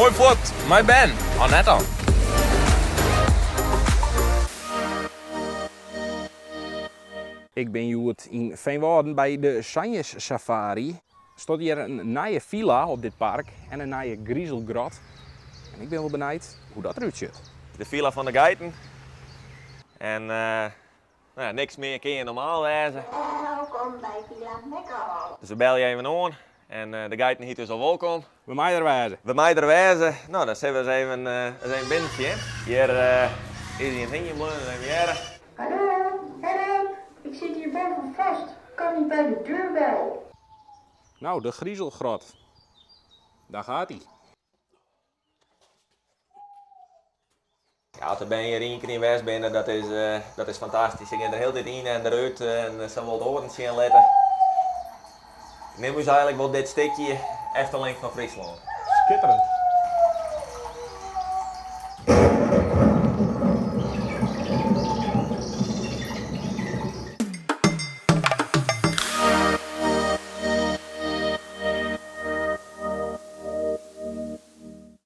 Mooi voort, mijn Ben, Annette. Ik ben Joert in Veenwouden bij de Sanjes Safari. Er staat hier een nieuwe villa op dit park en een nieuwe griezelgrot. En ik ben wel benieuwd hoe dat eruit ziet. De villa van de geiten. En nou ja, niks meer kun je normaal wezen. Welkom bij Villa Mekkerhol. Dus we bellen je even aan en de geiten hier dus al welkom. We mij er wijzen. We mij er wezen. Nou, dan zijn we eens even binnentje. Hier is hij een hingje blijven en weer. Hallo, help. Ik zit hier boven vast. Kan niet bij de deur bel. Nou, de griezelgrot. Daar gaat hij. Ja, als er ben je één keer in West binnen, dat is fantastisch. Je gaat er heel dit in en eruit en ze wil het oren zien letten. Ik neem dus eigenlijk wel dit stukje Efteling van Friesland. Schitterend.